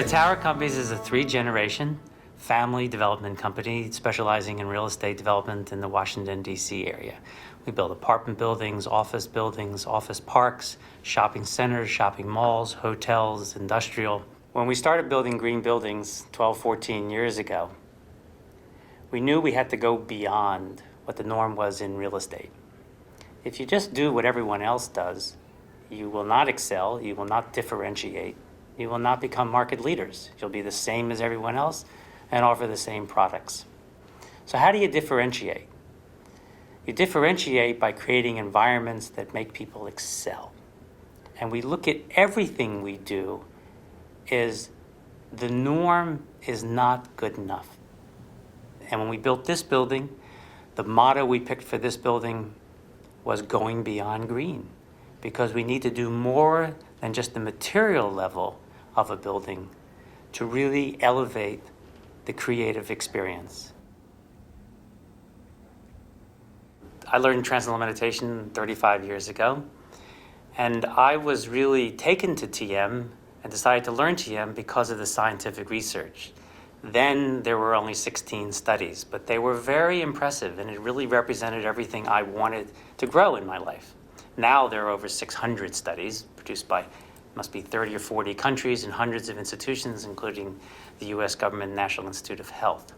Tower Companies is a three-generation family development company specializing in real estate development in the Washington, D.C. area. We build apartment buildings, office parks, shopping centers, shopping malls, hotels, industrial. When we started building green buildings 12, 14 years ago, we knew we had to go beyond what the norm was in real estate. If you just do what everyone else does, you will not excel, you will not differentiate, you will not become market leaders. You'll be the same as everyone else and offer the same products. So how do you differentiate? You differentiate by creating environments that make people excel. And we look at everything we do as the norm is not good enough. And when we built this building, the motto we picked for this building was going beyond green, because we need to do more than just the material level of a building to really elevate the creative experience. I learned Transcendental Meditation 35 years ago, and I was really taken to TM and decided to learn TM because of the scientific research. Then there were only 16 studies, but they were very impressive, and it really represented everything I wanted to grow in my life. Now there are over 600 studies produced by must be 30 or 40 countries and hundreds of institutions, including the US government National Institute of Health.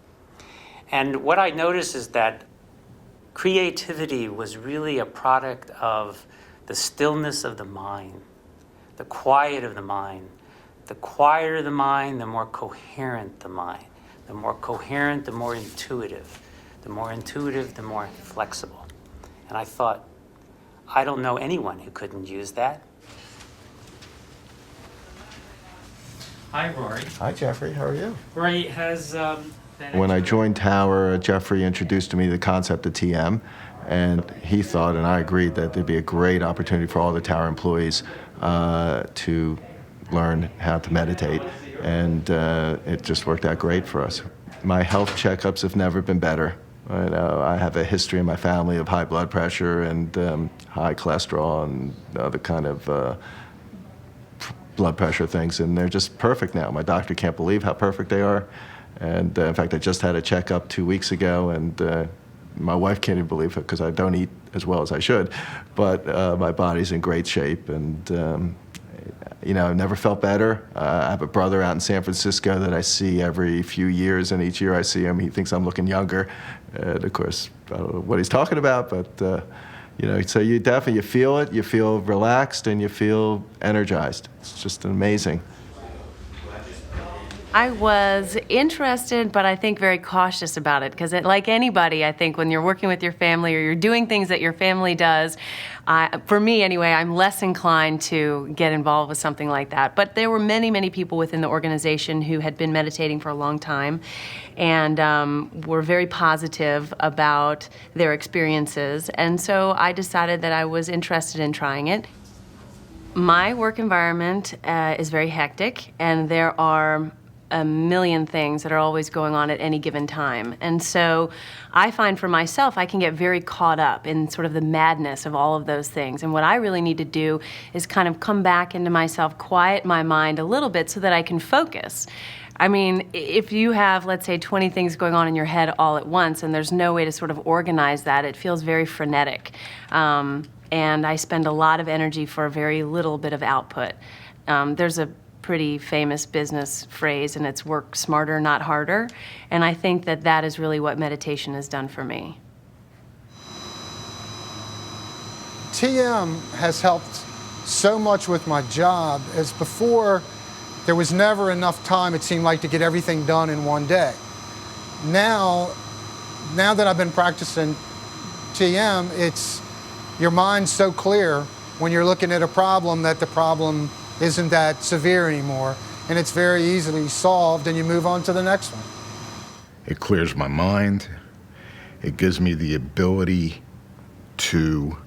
And what I noticed is that creativity was really a product of the stillness of the mind, the quiet of the mind. The quieter the mind, the more coherent the mind. The more coherent, the more intuitive. The more intuitive, the more flexible. And I thought, I don't know anyone who couldn't use that. Hi, Rory. Hi, Jeffrey. How are you? Rory has When I joined Tower, Jeffrey introduced to me the concept of TM, and he thought, and I agreed, that there'd be a great opportunity for all the Tower employees to learn how to meditate, and it just worked out great for us. My health checkups have never been better. I have a history in my family of high blood pressure and high cholesterol and other kind of blood pressure things, and they're just perfect now. My doctor can't believe how perfect they are, and in fact, I just had a checkup 2 weeks ago, and my wife can't even believe it because I don't eat as well as I should, but my body's in great shape, and I've never felt better. I have a brother out in San Francisco that I see every few years, and each year I see him, he thinks I'm looking younger. And of course, I don't know what he's talking about, but so you definitely, you feel it, you feel relaxed, and you feel energized. It's just amazing. I was interested, but I think very cautious about it, because like anybody, I think when you're working with your family or you're doing things that your family does, for me anyway, I'm less inclined to get involved with something like that. But there were many, many people within the organization who had been meditating for a long time and were very positive about their experiences. And so I decided that I was interested in trying it. My work environment is very hectic, and there are a million things that are always going on at any given time. And so I find for myself, I can get very caught up in sort of the madness of all of those things. And what I really need to do is kind of come back into myself, quiet my mind a little bit so that I can focus. I mean, if you have, let's say, 20 things going on in your head all at once, and there's no way to sort of organize that, it feels very frenetic. And I spend a lot of energy for a very little bit of output. There's a pretty famous business phrase, and it's work smarter, not harder. And I think that that is really what meditation has done for me. TM has helped so much with my job, as before there was never enough time, it seemed like, to get everything done in one day. Now that I've been practicing TM, it's your mind's so clear when you're looking at a problem that the problem isn't that severe anymore, and it's very easily solved, and you move on to the next one. It clears my mind. It gives me the ability to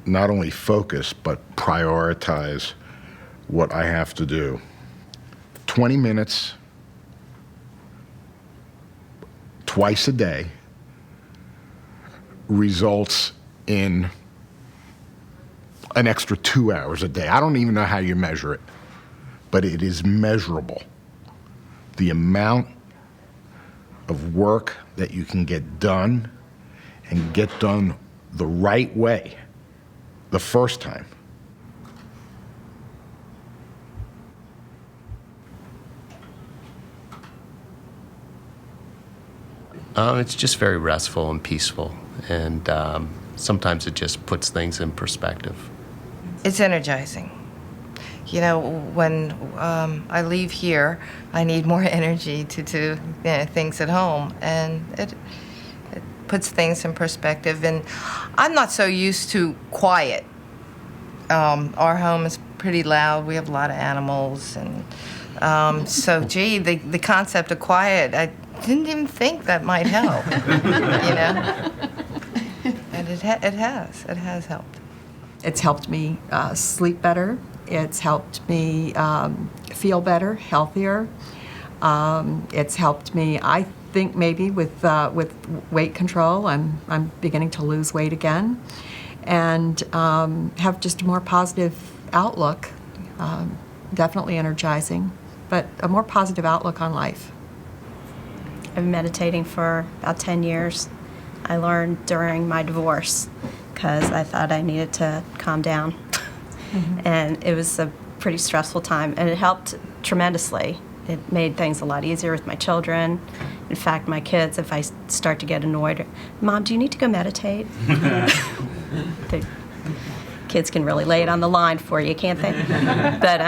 not only focus, but prioritize what I have to do. 20 minutes, twice a day, results in an extra 2 hours a day. I don't even know how you measure it, but it is measurable. The amount of work that you can get done and get done the right way the first time. It's just very restful and peaceful, and sometimes it just puts things in perspective. It's energizing. You know, when I leave here, I need more energy to do things at home, and it puts things in perspective. And I'm not so used to quiet. Our home is pretty loud. We have a lot of animals, and so, gee, the concept of quiet, I didn't even think that might help. You know, and it has helped. It's helped me sleep better. It's helped me feel better, healthier. It's helped me, I think, maybe with weight control. I'm beginning to lose weight again, and have just a more positive outlook. Definitely energizing, but a more positive outlook on life. I've been meditating for about 10 years. I learned during my divorce because I thought I needed to calm down. And it was a pretty stressful time, and it helped tremendously. It made things a lot easier with my children. In fact, my kids, if I start to get annoyed, Mom, do you need to go meditate? The kids can really lay it on the line for you, can't they? But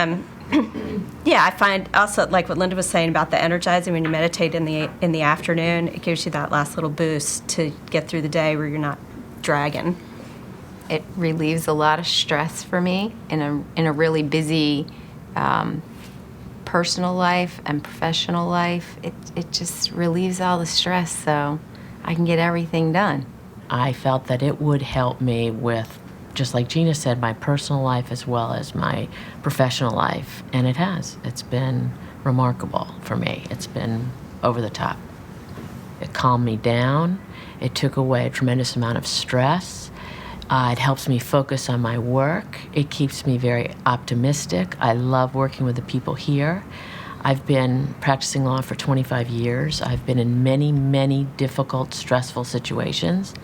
yeah, I find also, like what Linda was saying about the energizing, when you meditate in the afternoon, it gives you that last little boost to get through the day where you're not dragging. It relieves a lot of stress for me in a really busy personal life and professional life. It just relieves all the stress so I can get everything done. I felt that it would help me with, just like Gina said, my personal life as well as my professional life. And it has. It's been remarkable for me. It's been over the top. It calmed me down. It took away a tremendous amount of stress. It helps me focus on my work. It keeps me very optimistic. I love working with the people here. I've been practicing law for 25 years. I've been in many, many difficult, stressful situations.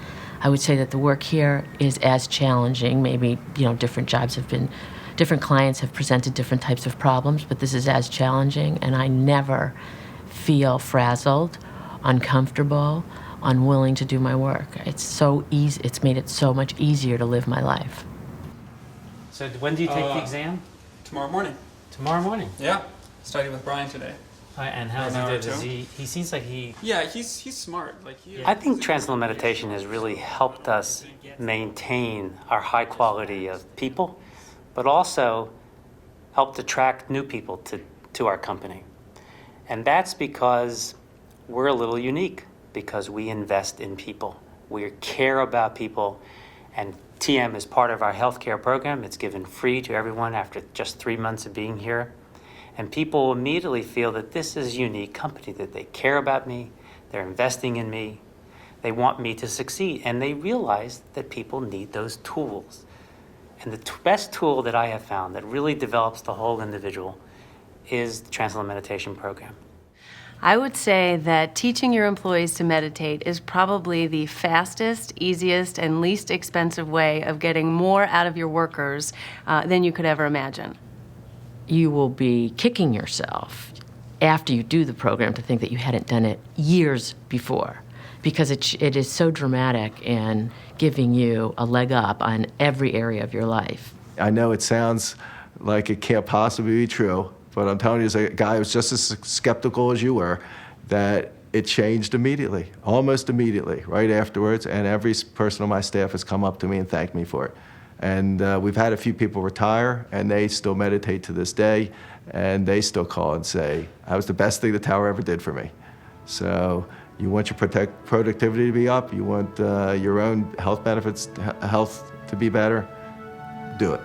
I would say that the work here is as challenging. Maybe, different clients have presented different types of problems, but this is as challenging, and I never feel frazzled, uncomfortable, unwilling to do my work. It's so easy. It's made it so much easier to live my life. So when do you take the exam? Tomorrow morning. Tomorrow morning? Yeah. Studied with Brian today. And how's he doing? Does he seems like he... Yeah, he's smart. I think Transcendental Meditation has really helped us maintain our high quality of people, but also helped attract new people to our company. And that's because we're a little unique, because we invest in people. We care about people, and TM is part of our healthcare program. It's given free to everyone after just 3 months of being here. And people immediately feel that this is a unique company, that they care about me, they're investing in me, they want me to succeed, and they realize that people need those tools. And the best tool that I have found that really develops the whole individual is the Transcendental Meditation program. I would say that teaching your employees to meditate is probably the fastest, easiest, and least expensive way of getting more out of your workers than you could ever imagine. You will be kicking yourself after you do the program to think that you hadn't done it years before, because it is so dramatic in giving you a leg up on every area of your life. I know it sounds like it can't possibly be true, but I'm telling you, as a guy who was just as skeptical as you were, that it changed immediately, almost immediately, right afterwards, and every person on my staff has come up to me and thanked me for it. And we've had a few people retire, and they still meditate to this day, and they still call and say, that was the best thing the tower ever did for me. So you want your productivity to be up, you want your own health benefits, health to be better, do it.